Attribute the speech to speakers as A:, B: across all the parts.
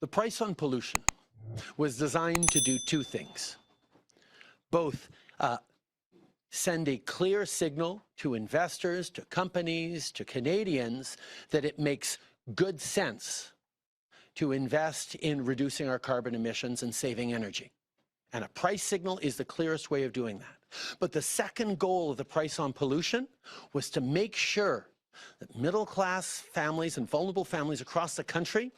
A: The price on pollution was designed to do two things. Both send a clear signal to investors, to companies, to Canadians that it makes good sense to invest in reducing our carbon emissions and saving energy. And a price signal is the clearest way of doing that. But the second goal of the price on pollution was to make sure that middle-class families and vulnerable families across the country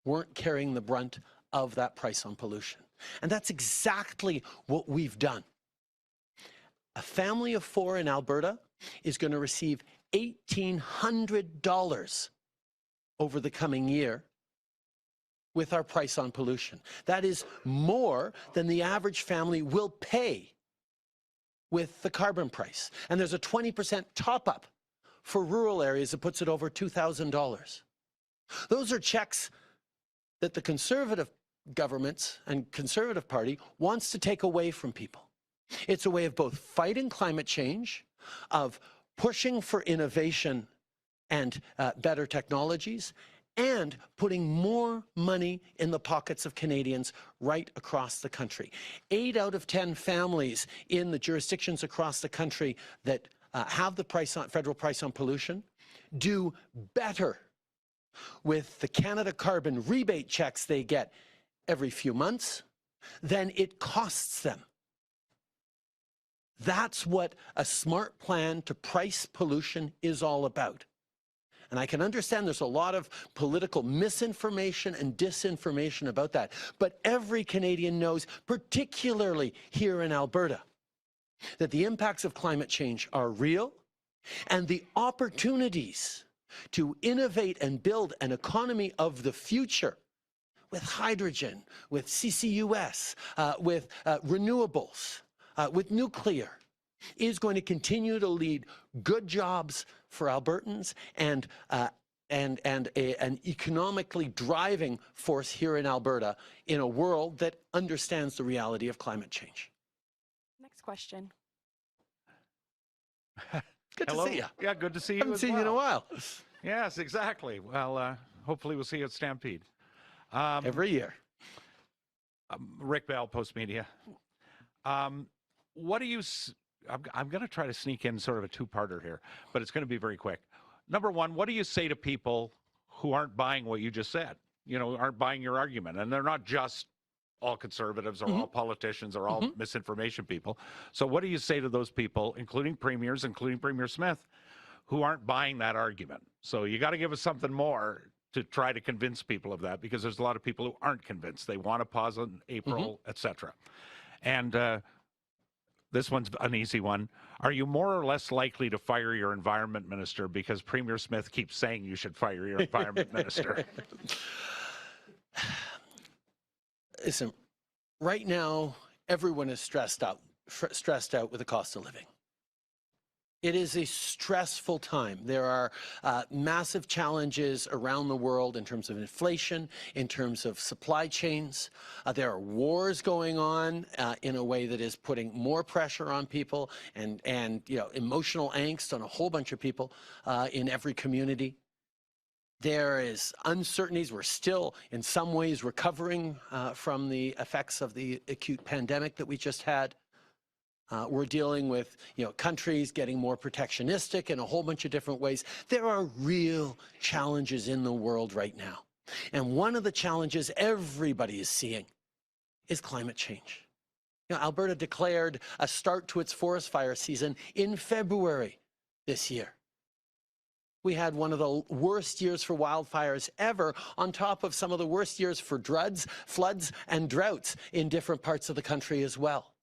A: weren't carrying the brunt of that price on pollution. And that's exactly what we've done. A family of 4 in Alberta is going to receive $1,800 over the coming year with our price on pollution. That is more than the average family will pay with the carbon price. And there's a 20% top-up for rural areas that puts it over $2,000. Those are checks that the Conservative governments and Conservative Party wants to take away from people. It's a way of both fighting climate change, of pushing for innovation and better technologies, and putting more money in the pockets of Canadians right across the country. 8 out of 10 families in the jurisdictions across the country that have the federal price on pollution do better with the Canada Carbon rebate checks they get every few months than it costs them. That's what a smart plan to price pollution is all about. And I can understand there's a lot of political misinformation and disinformation about that. But every Canadian knows, particularly here in Alberta, that the impacts of climate change are real, and the opportunities to innovate and build an economy of the future with hydrogen, with CCUS, with renewables, with nuclear, is going to continue to lead good jobs for Albertans and an economically driving force here in Alberta in a world that understands the reality of climate change.
B: Next question.
A: Good
C: Hello.
A: to see you.
C: Yeah, good to see you.
A: Haven't seen you in a while.
C: Yes, exactly. Well, hopefully we'll see you at Stampede.
A: Every year.
C: Rick Bell, Post Media. What do you... I'm going to try to sneak in sort of a two-parter here, but it's going to be very quick. Number one, what do you say to people who aren't buying what you just said? You know, aren't buying your argument, and they're not just all conservatives or all politicians or all misinformation people. So what do you say to those people, including premiers, including Premier Smith, who aren't buying that argument? So you got to give us something more to try to convince people of that, because there's a lot of people who aren't convinced. They want to pause in April, etc. And this one's an easy one. Are you more or less likely to fire your environment minister because Premier Smith keeps saying you should fire your environment minister?
A: Listen, right now, everyone is stressed out with the cost of living. It is a stressful time. There are massive challenges around the world in terms of inflation, in terms of supply chains. There are wars going on in a way that is putting more pressure on people and you know, emotional angst on a whole bunch of people in every community. There is uncertainties. We're still, in some ways, recovering from the effects of the acute pandemic that we just had. We're dealing with, you know, countries getting more protectionistic in a whole bunch of different ways. There are real challenges in the world right now. And one of the challenges everybody is seeing is climate change. You know, Alberta declared a start to its forest fire season in February this year. We had one of the worst years for wildfires ever, on top of some of the worst years for floods, and droughts in different parts of the country as well.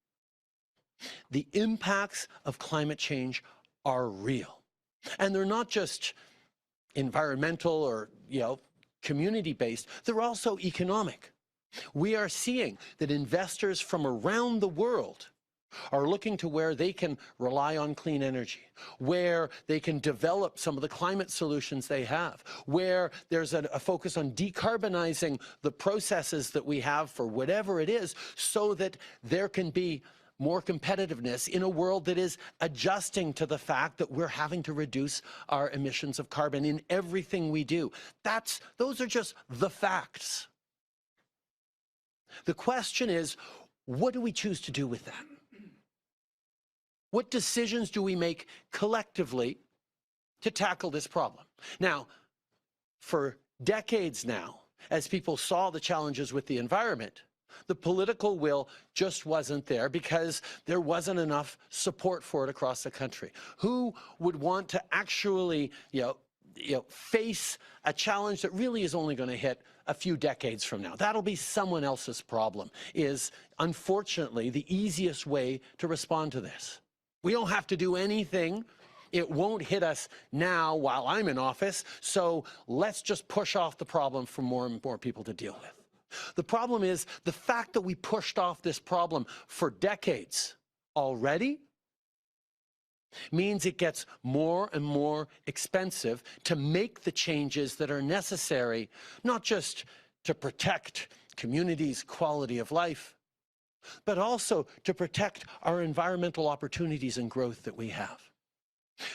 A: The impacts of climate change are real. And they're not just environmental or, you know, community-based, they're also economic. We are seeing that investors from around the world are looking to where they can rely on clean energy, where they can develop some of the climate solutions they have, where there's a focus on decarbonizing the processes that we have for whatever it is, so that there can be more competitiveness in a world that is adjusting to the fact that we're having to reduce our emissions of carbon in everything we do. Those are just the facts. The question is, what do we choose to do with that? What decisions do we make collectively to tackle this problem? Now, for decades now, as people saw the challenges with the environment, the political will just wasn't there because there wasn't enough support for it across the country. Who would want to actually, face a challenge that really is only going to hit a few decades from now? That'll be someone else's problem, is unfortunately the easiest way to respond to this. We don't have to do anything. It won't hit us now while I'm in office, so let's just push off the problem for more and more people to deal with. The problem is the fact that we pushed off this problem for decades already means it gets more and more expensive to make the changes that are necessary, not just to protect communities' quality of life, but also to protect our environmental opportunities and growth that we have.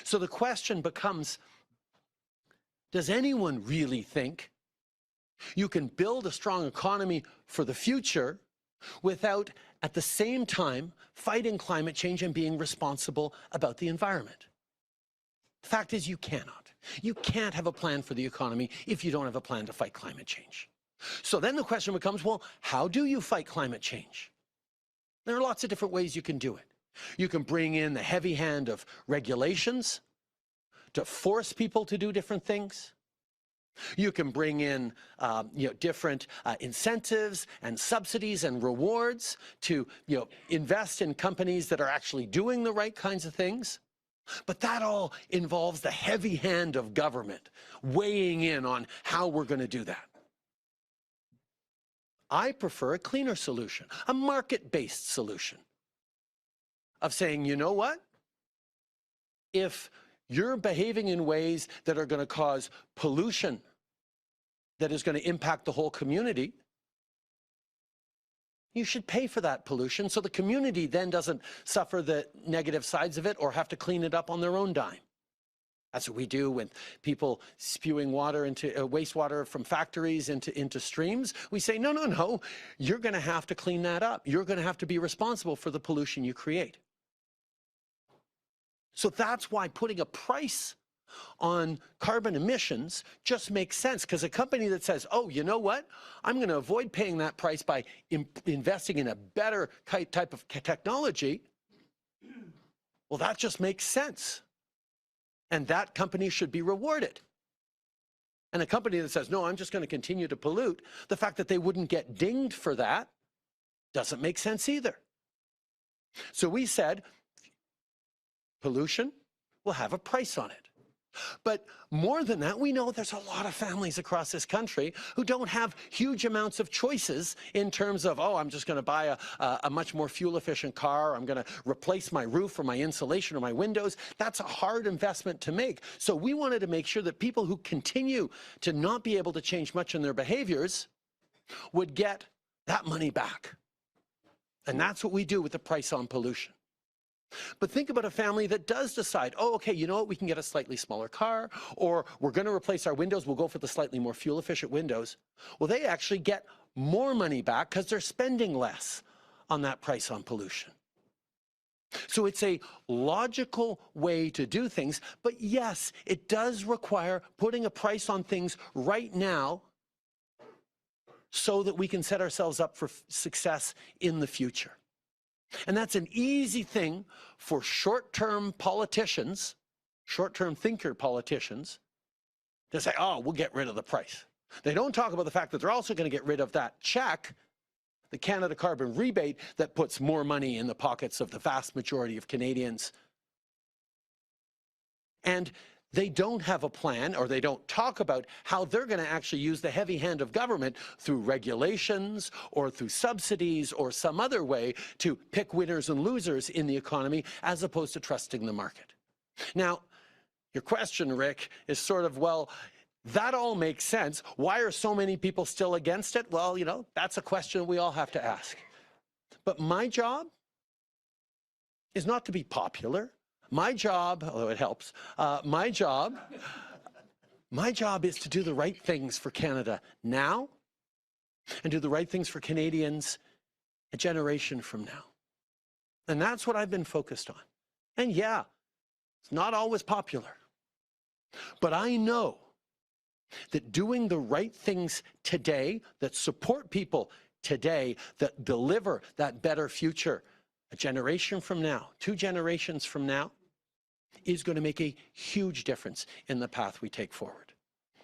A: So the question becomes, does anyone really think you can build a strong economy for the future without, at the same time, fighting climate change and being responsible about the environment? The fact is, you cannot. You can't have a plan for the economy if you don't have a plan to fight climate change. So then the question becomes, well, how do you fight climate change? There are lots of different ways you can do it. You can bring in the heavy hand of regulations to force people to do different things. You can bring in different incentives and subsidies and rewards to invest in companies that are actually doing the right kinds of things. But that all involves the heavy hand of government weighing in on how we're going to do that. I prefer a cleaner solution, a market-based solution of saying, you know what? If you're behaving in ways that are going to cause pollution that is going to impact the whole community, you should pay for that pollution so the community then doesn't suffer the negative sides of it or have to clean it up on their own dime. That's what we do when people spewing water into wastewater from factories into streams. We say, no, no, no, you're going to have to clean that up. You're going to have to be responsible for the pollution you create. So that's why putting a price on carbon emissions just makes sense, because a company that says, oh, you know what, I'm going to avoid paying that price by investing in a better type of technology, well, that just makes sense. And that company should be rewarded. And a company that says, no, I'm just going to continue to pollute, the fact that they wouldn't get dinged for that doesn't make sense either. So we said, pollution will have a price on it. But more than that, we know there's a lot of families across this country who don't have huge amounts of choices in terms of, oh, I'm just going to buy a much more fuel-efficient car. I'm going to replace my roof or my insulation or my windows. That's a hard investment to make. So we wanted to make sure that people who continue to not be able to change much in their behaviors would get that money back. And that's what we do with the price on pollution. But think about a family that does decide, oh, okay, you know what, we can get a slightly smaller car, or we're going to replace our windows, we'll go for the slightly more fuel-efficient windows. Well, they actually get more money back because they're spending less on that price on pollution. So it's a logical way to do things, but yes, it does require putting a price on things right now so that we can set ourselves up for success in the future. And that's an easy thing for short-term politicians, short-term thinker politicians, to say, oh, we'll get rid of the price. They don't talk about the fact that they're also going to get rid of that check, the Canada Carbon Rebate, that puts more money in the pockets of the vast majority of Canadians. And they don't have a plan, or they don't talk about how they're going to actually use the heavy hand of government through regulations or through subsidies or some other way to pick winners and losers in the economy, as opposed to trusting the market. Now, your question, Rick, is sort of, well, that all makes sense. Why are so many people still against it? Well, you know, that's a question we all have to ask. But my job is not to be popular. My job, although it helps, my job is to do the right things for Canada now and do the right things for Canadians a generation from now. And that's what I've been focused on. And yeah, it's not always popular. But I know that doing the right things today that support people today, that deliver that better future a generation from now, 2 generations from now, is going to make a huge difference in the path we take forward.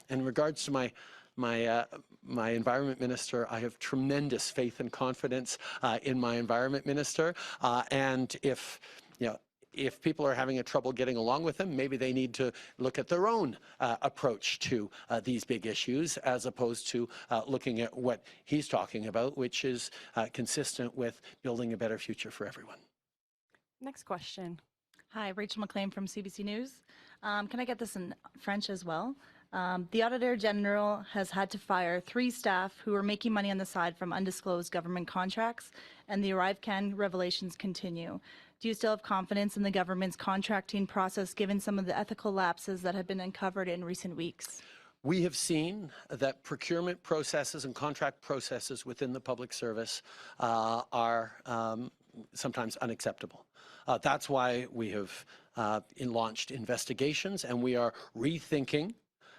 A: In regards to my environment minister, I have tremendous faith and confidence in my environment minister. And if people are having a trouble getting along with him, maybe they need to look at their own approach to these big issues, as opposed to looking at what he's talking about, which is consistent with building a better future for everyone.
B: Next question.
D: Hi, Rachel McLean from CBC News. Can I get this in French as well? The Auditor General has had to fire 3 staff who are making money on the side from undisclosed government contracts, and the ArriveCan revelations continue. Do you still have confidence in the government's contracting process, given some of the ethical lapses that have been uncovered in recent weeks?
A: We have seen that procurement processes and contract processes within the public service are sometimes unacceptable. That's why we have launched investigations, and we are rethinking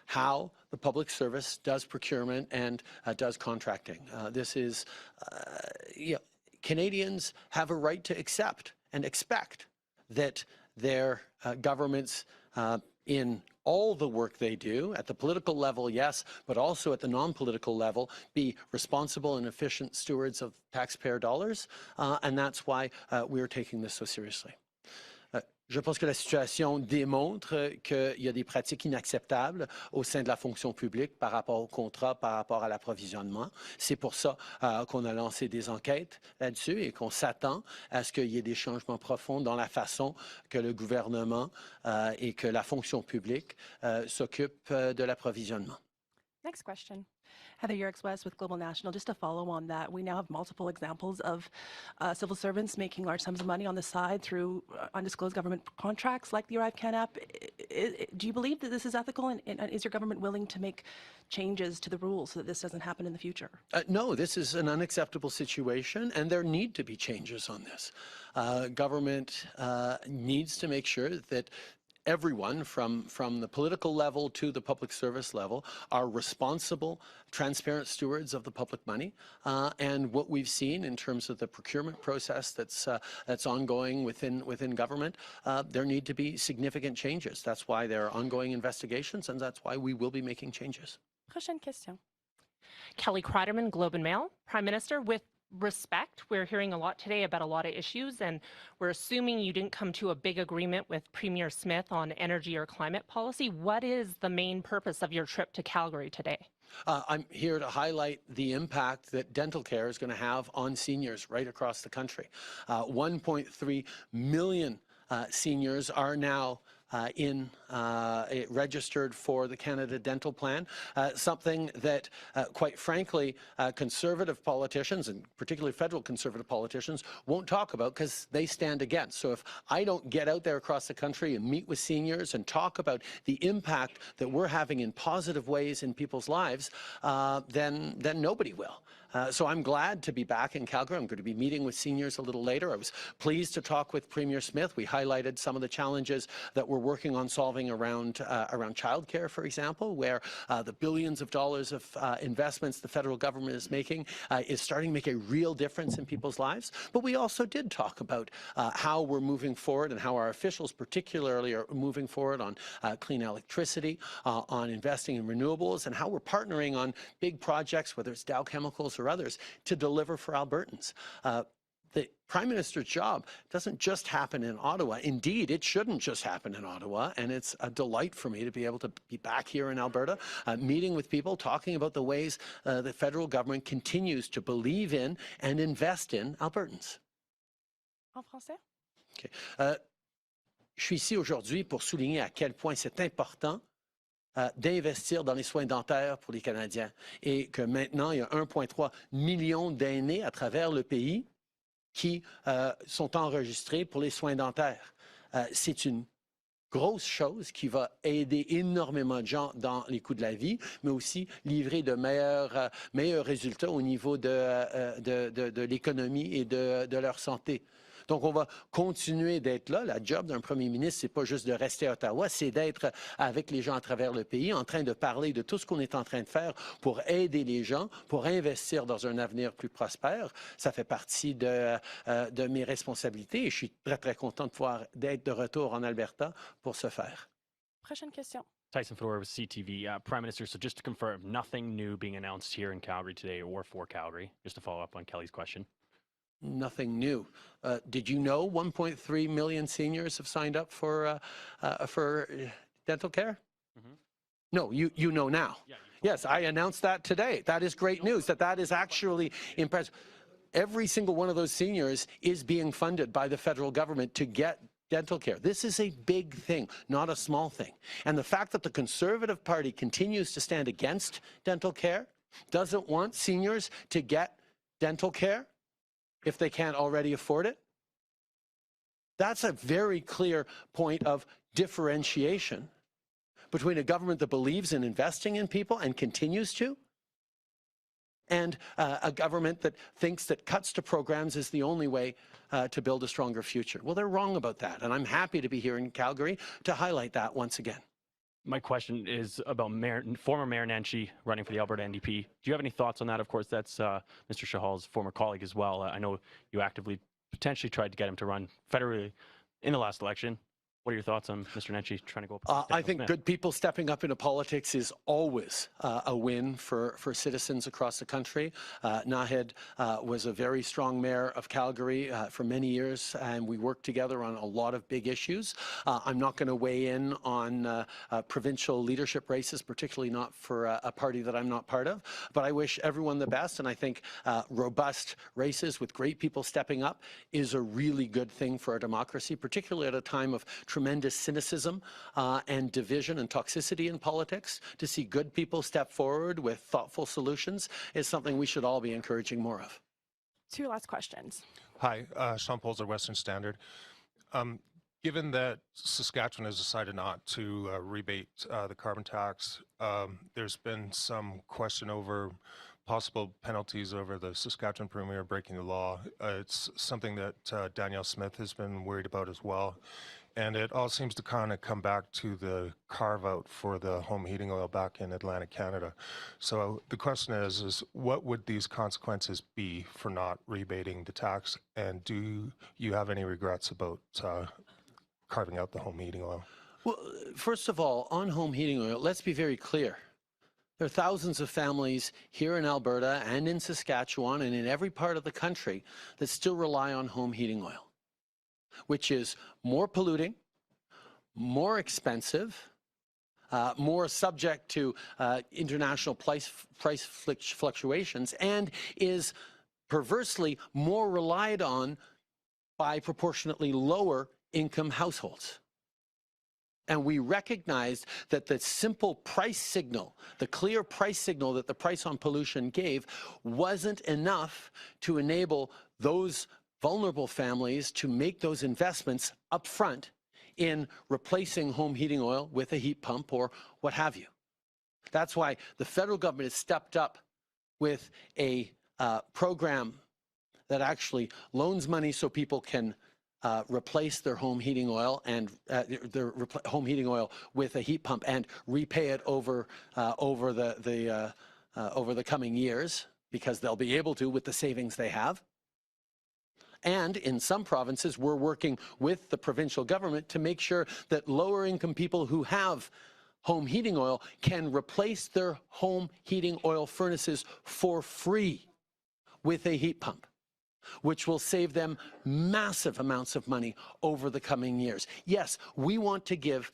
A: how the public service does procurement and does contracting. This is, Canadians have a right to accept and expect that their governments in all the work they do, at the political level, yes, but also at the non-political level, be responsible and efficient stewards of taxpayer dollars, and that's why we're taking this so seriously. Je pense que la situation démontre qu'il y a des pratiques inacceptables au sein de la fonction publique par rapport au contrat, par rapport à l'approvisionnement. C'est pour ça qu'on a lancé des enquêtes là-dessus et qu'on s'attend à ce qu'il y ait des changements profonds dans la façon que le gouvernement et que la fonction publique s'occupent de l'approvisionnement.
B: Next question.
E: Heather Yerkes-West with Global National. Just to follow on that, we now have multiple examples of civil servants making large sums of money on the side through undisclosed government contracts like the ArriveCan app. Do you believe that this is ethical, and is your government willing to make changes to the rules so that this doesn't happen in the future?
A: No, this is an unacceptable situation, and there need to be changes on this. Government needs to make sure that everyone from the political level to the public service level are responsible, transparent stewards of the public money. And what we've seen in terms of the procurement process that's ongoing within government, there need to be significant changes. That's why there are ongoing investigations, and that's why we will be making changes.
B: Prochaine question.
F: Kelly Kreiderman, Globe and Mail. Prime Minister, with respect, we're hearing a lot today about a lot of issues, and we're assuming you didn't come to a big agreement with Premier Smith on energy or climate policy. What is the main purpose of your trip to Calgary today?
A: I'm here to highlight the impact that dental care is going to have on seniors right across the country. 1.3 million seniors are now registered for the Canada Dental Plan, something that, quite frankly, conservative politicians, and particularly federal conservative politicians, won't talk about because they stand against. So if I don't get out there across the country and meet with seniors and talk about the impact that we're having in positive ways in people's lives, then nobody will. So I'm glad to be back in Calgary. I'm going to be meeting with seniors a little later. I was pleased to talk with Premier Smith. We highlighted some of the challenges that we're working on solving around childcare, for example, where the billions of dollars of investments the federal government is making is starting to make a real difference in people's lives. But we also did talk about how we're moving forward and how our officials particularly are moving forward on clean electricity, on investing in renewables, and how we're partnering on big projects, whether it's Dow Chemicals or others, to deliver for Albertans. The Prime Minister's job doesn't just happen in Ottawa. Indeed, it shouldn't just happen in Ottawa, and it's a delight for me to be able to be back here in Alberta, meeting with people, talking about the ways the federal government continues to believe in and invest in Albertans.
B: En français?
A: Okay. Je suis ici aujourd'hui pour souligner à quel point c'est important d'investir dans les soins dentaires pour les Canadiens et que maintenant, il y a 1,3 million d'aînés à travers le pays qui sont enregistrés pour les soins dentaires. C'est une grosse chose qui va aider énormément de gens dans les coûts de la vie, mais aussi livrer de meilleurs résultats au niveau de l'économie et de leur santé. Donc, on va continuer d'être là. La job d'un premier ministre, c'est pas juste de rester à Ottawa, c'est d'être avec les gens à travers le pays, en train de parler de tout ce qu'on est en train de faire pour aider les gens, pour investir dans un avenir plus prospère. Ça fait partie de mes responsabilités et je suis très, très content de pouvoir d'être de retour en Alberta pour ce faire.
B: Prochaine question.
G: Tyson Fedora with CTV. Prime Minister, so just to confirm, nothing new being announced here in Calgary today or for Calgary, just to follow up on Kelly's question.
A: Nothing new. Did you know 1.3 million seniors have signed up for dental care?
G: Mhm.
A: No, you know now.
G: Yeah,
A: Yes, I announced that today. That is great news, that is actually impressive. Every single one of those seniors is being funded by the federal government to get dental care. This is a big thing, not a small thing. And the fact that the Conservative Party continues to stand against dental care, doesn't want seniors to get dental care if they can't already afford it, that's a very clear point of differentiation between a government that believes in investing in people and continues to, and a government that thinks that cuts to programs is the only way to build a stronger future. Well, they're wrong about that, and I'm happy to be here in Calgary to highlight that once again.
G: My question is about former Mayor Nenshi running for the Alberta NDP. Do you have any thoughts on that? Of course, that's Mr. Chahal's former colleague as well. I know you actively potentially tried to get him to run federally in the last election. What are your thoughts on Mr. Nenshi trying to go up?
A: I think good people stepping up into politics is always a win for citizens across the country. Naheed was a very strong mayor of Calgary for many years, and we worked together on a lot of big issues. I'm not going to weigh in on provincial leadership races, particularly not for a party that I'm not part of, but I wish everyone the best, and I think robust races with great people stepping up is a really good thing for our democracy, particularly at a time of tremendous cynicism and division and toxicity in politics. To see good people step forward with thoughtful solutions is something we should all be encouraging more of.
B: 2 last questions.
H: Hi, Sean Polzer, Western Standard. Given that Saskatchewan has decided not to rebate the carbon tax, there's been some question over possible penalties over the Saskatchewan Premier breaking the law. It's something that Danielle Smith has been worried about as well. And it all seems to kind of come back to the carve out for the home heating oil back in Atlantic Canada. So the question is what would these consequences be for not rebating the tax? And do you have any regrets about carving out the home heating oil?
A: Well, first of all, on home heating oil, let's be very clear. There are thousands of families here in Alberta and in Saskatchewan and in every part of the country that still rely on home heating oil, which is more polluting, more expensive, more subject to international price fluctuations, and is perversely more relied on by proportionately lower income households. And we recognized that the simple price signal, the clear price signal that the price on pollution gave, wasn't enough to enable those vulnerable families to make those investments up front in replacing home heating oil with a heat pump or what have you. That's why the federal government has stepped up with a program that actually loans money so people can replace their home heating oil and home heating oil with a heat pump and repay it over the coming years, because they'll be able to with the savings they have. And in some provinces, we're working with the provincial government to make sure that lower income people who have home heating oil can replace their home heating oil furnaces for free with a heat pump, which will save them massive amounts of money over the coming years. Yes, we want to give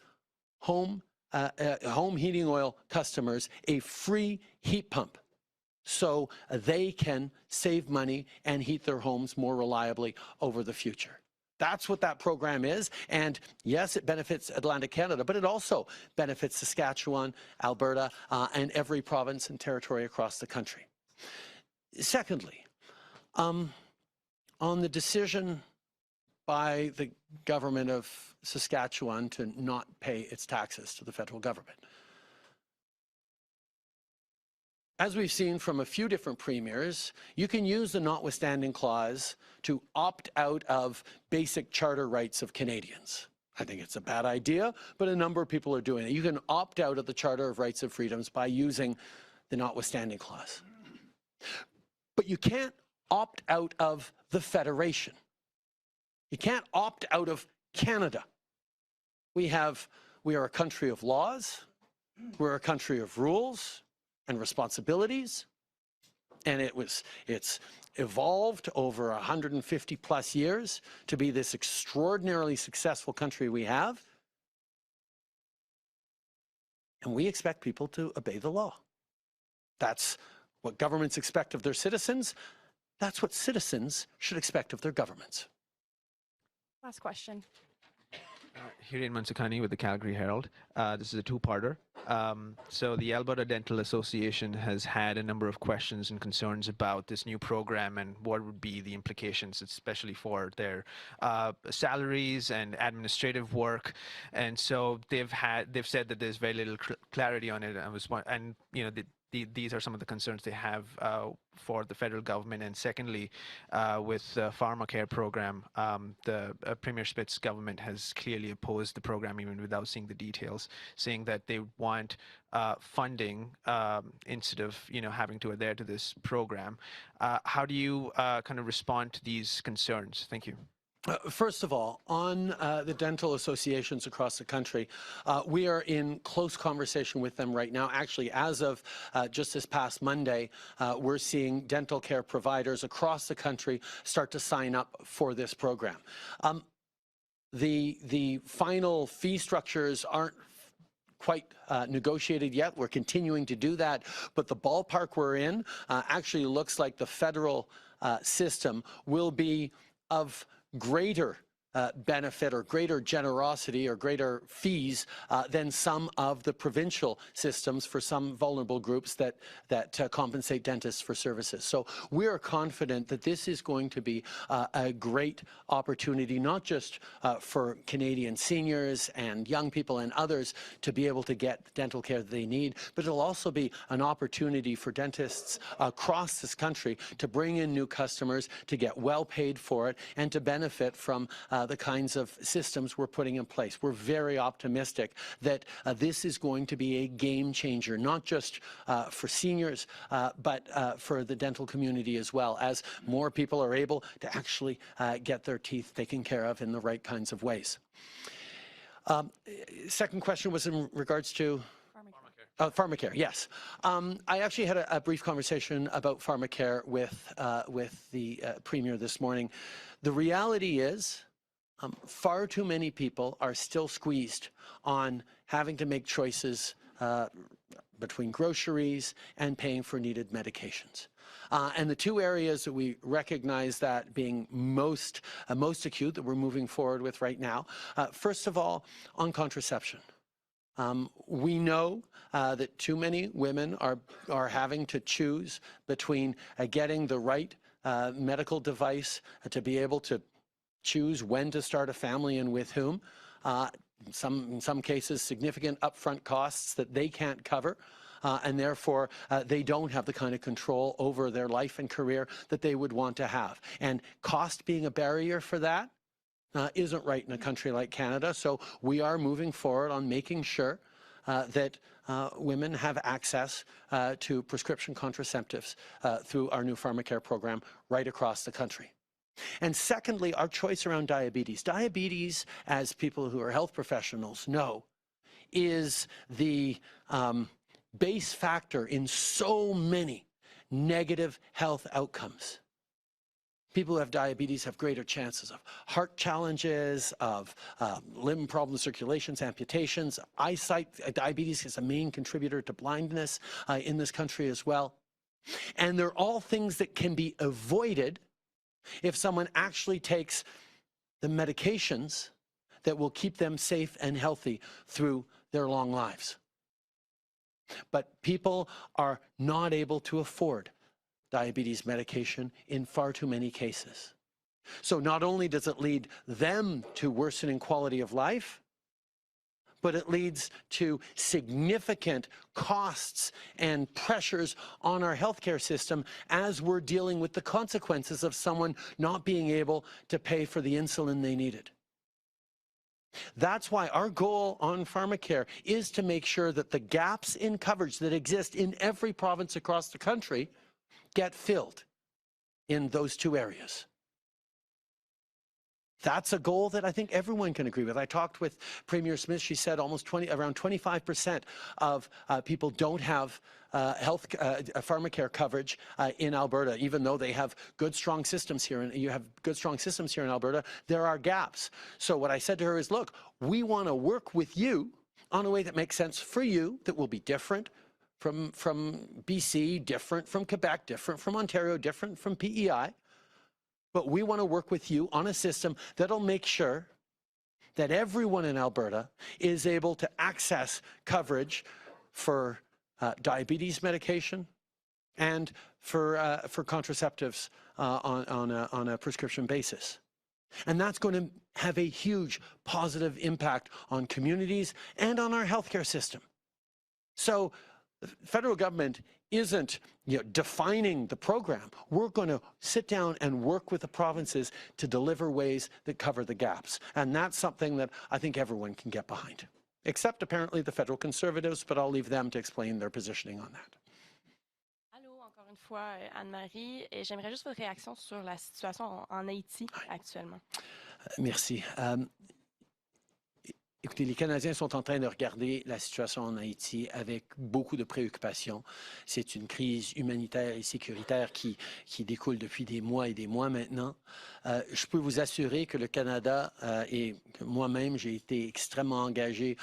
A: home heating oil customers a free heat pump so they can save money and heat their homes more reliably over the future. That's what that program is. And yes, it benefits Atlantic Canada, but it also benefits Saskatchewan, Alberta, and every province and territory across the country. Secondly, on the decision by the government of Saskatchewan to not pay its taxes to the federal government. As we've seen from a few different premiers, you can use the notwithstanding clause to opt out of basic charter rights of Canadians. I think it's a bad idea, but a number of people are doing it. You can opt out of the Charter of Rights and Freedoms by using the notwithstanding clause. But you can't opt out of the Federation. You can't opt out of Canada. We are a country of laws, we're a country of rules and responsibilities, and it's evolved over 150 plus years to be this extraordinarily successful country we have, and we expect people to obey the law. That's what governments expect of their citizens. That's what citizens should expect of their governments.
B: Last question.
I: Hiren Mansukani with the Calgary Herald. This is a two-parter. So the Alberta Dental Association has had a number of questions and concerns about this new program and what would be the implications, especially for their salaries and administrative work. And so they've said that there's very little clarity on it. And you know, these are some of the concerns they have for the federal government. And secondly, with the pharmacare program, the Premier Spitz government has clearly opposed the program even without seeing the details, saying that they want funding instead of having to adhere to this program. How do you kind of respond to these concerns? Thank you.
A: First of all, on the dental associations across the country, we are in close conversation with them right now. Actually, as of just this past Monday, we're seeing dental care providers across the country start to sign up for this program. The final fee structures aren't quite negotiated yet. We're continuing to do that, but the ballpark we're in actually looks like the federal system will be of greater benefit or greater generosity or greater fees than some of the provincial systems for some vulnerable groups that compensate dentists for services. So we are confident that this is going to be a great opportunity, not just for Canadian seniors and young people and others to be able to get the dental care that they need, but it'll also be an opportunity for dentists across this country to bring in new customers, to get well paid for it, and to benefit from the kinds of systems we're putting in place. We're very optimistic that this is going to be a game changer, not just for seniors, but for the dental community as well, as more people are able to actually get their teeth taken care of in the right kinds of ways. Second question was in regards to pharmacare, yes. I actually had a brief conversation about pharmacare with the Premier this morning. The reality is far too many people are still squeezed on having to make choices between groceries and paying for needed medications. And the two areas that we recognize that being most acute that we're moving forward with right now, first of all, on contraception. We know that too many women are having to choose between getting the right medical device to be able to choose when to start a family and with whom. In some cases, significant upfront costs that they can't cover. And therefore, they don't have the kind of control over their life and career that they would want to have. And cost being a barrier for that isn't right in a country like Canada. So we are moving forward on making sure that women have access to prescription contraceptives through our new pharmacare program right across the country. And secondly, our choice around diabetes. Diabetes, as people who are health professionals know, is the base factor in so many negative health outcomes. People who have diabetes have greater chances of heart challenges, of limb problems, circulations, amputations, eyesight. Diabetes is a main contributor to blindness in this country as well. And they're all things that can be avoided if someone actually takes the medications that will keep them safe and healthy through their long lives. But people are not able to afford diabetes medication in far too many cases. So not only does it lead them to worsening quality of life, but it leads to significant costs and pressures on our healthcare system as we're dealing with the consequences of someone not being able to pay for the insulin they needed. That's why our goal on pharmacare is to make sure that the gaps in coverage that exist in every province across the country get filled in those two areas. That's a goal that I think everyone can agree with. I talked with Premier Smith. She said around 25% of people don't have pharmacare coverage in Alberta, even though they have good, strong systems here, and you have good, strong systems here in Alberta. There are gaps. So what I said to her is, look, we want to work with you on a way that makes sense for you, that will be different from BC, different from Quebec, different from Ontario, different from PEI. But we want to work with you on a system that'll make sure that everyone in Alberta is able to access coverage for diabetes medication and for contraceptives on a prescription basis. And that's going to have a huge positive impact on communities and on our healthcare system. So the federal government isn't defining the program. We're going to sit down and work with the provinces to deliver ways that cover the gaps. And that's something that I think everyone can get behind, except apparently the federal Conservatives, but I'll leave them to explain their positioning on that.
B: Allô, encore une fois, Anne-Marie, et j'aimerais juste votre réaction sur la situation en Haïti actuellement.
A: Merci. Écoutez, les Canadiens sont en train de regarder la situation en Haïti avec beaucoup de préoccupation. C'est une crise humanitaire et sécuritaire qui découle depuis des mois et des mois maintenant. Je peux vous assurer que le Canada et moi-même, j'ai été extrêmement engagé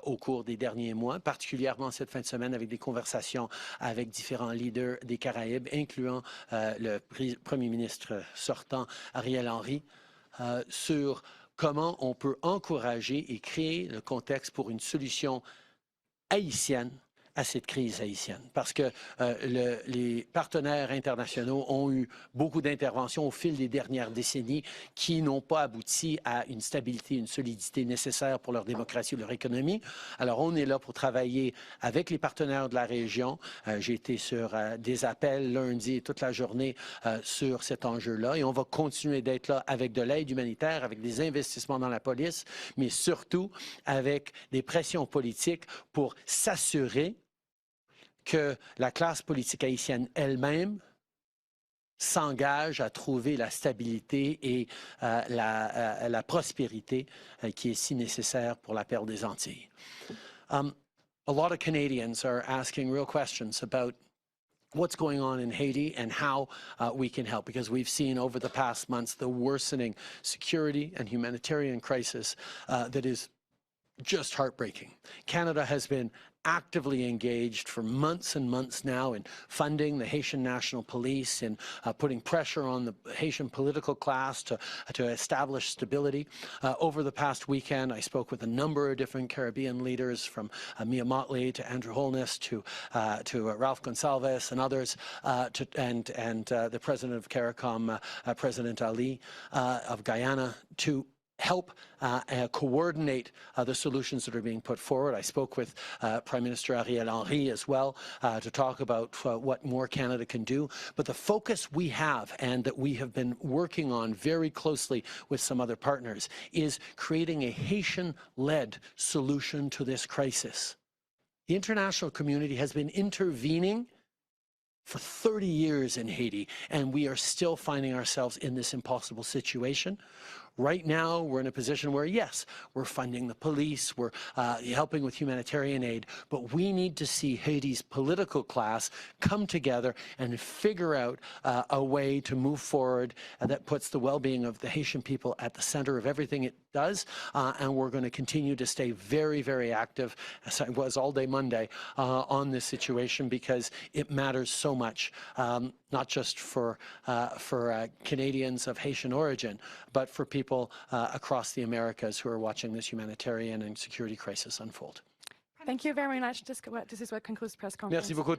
A: au cours des derniers mois, particulièrement cette fin de semaine avec des conversations avec différents leaders des Caraïbes, incluant le premier ministre sortant, Ariel Henry, sur comment on peut encourager et créer le contexte pour une solution haïtienne à cette crise haïtienne. Parce que les partenaires internationaux ont eu beaucoup d'interventions au fil des dernières décennies qui n'ont pas abouti à une stabilité, une solidité nécessaire pour leur démocratie ou leur économie. Alors, on est là pour travailler avec les partenaires de la région. J'ai été sur des appels lundi et toute la journée sur cet enjeu-là. Et on va continuer d'être là avec de l'aide humanitaire, avec des investissements dans la police, mais surtout avec des pressions politiques pour s'assurer que la classe politique haïtienne elle-même s'engage à trouver la stabilité et la prospérité qui est si nécessaire pour la paix des Antilles. A lot of Canadians are asking real questions about what's going on in Haiti and how we can help, because we've seen over the past months the worsening security and humanitarian crisis that is just heartbreaking. Canada has been actively engaged for months and months now in funding the Haitian National Police and putting pressure on the Haitian political class to establish stability. Over the past weekend, I spoke with a number of different Caribbean leaders, from Mia Motley to Andrew Holness to Ralph Gonsalves and others, and the president of CARICOM, President Ali of Guyana, to help coordinate the solutions that are being put forward. I spoke with Prime Minister Ariel Henry as well to talk about what more Canada can do. But the focus we have, and that we have been working on very closely with some other partners, is creating a Haitian-led solution to this crisis. The international community has been intervening for 30 years in Haiti, and we are still finding ourselves in this impossible situation. Right now, we're in a position where, yes, we're funding the police, we're helping with humanitarian aid, but we need to see Haiti's political class come together and figure out a way to move forward that puts the well-being of the Haitian people at the center of everything it does. And we're going to continue to stay very, very active, as I was all day Monday, on this situation, because it matters so much, not just for Canadians of Haitian origin, but for people across the Americas who are watching this humanitarian and security crisis unfold.
B: Thank you very much. This is what concludes press conference.
A: Merci beaucoup.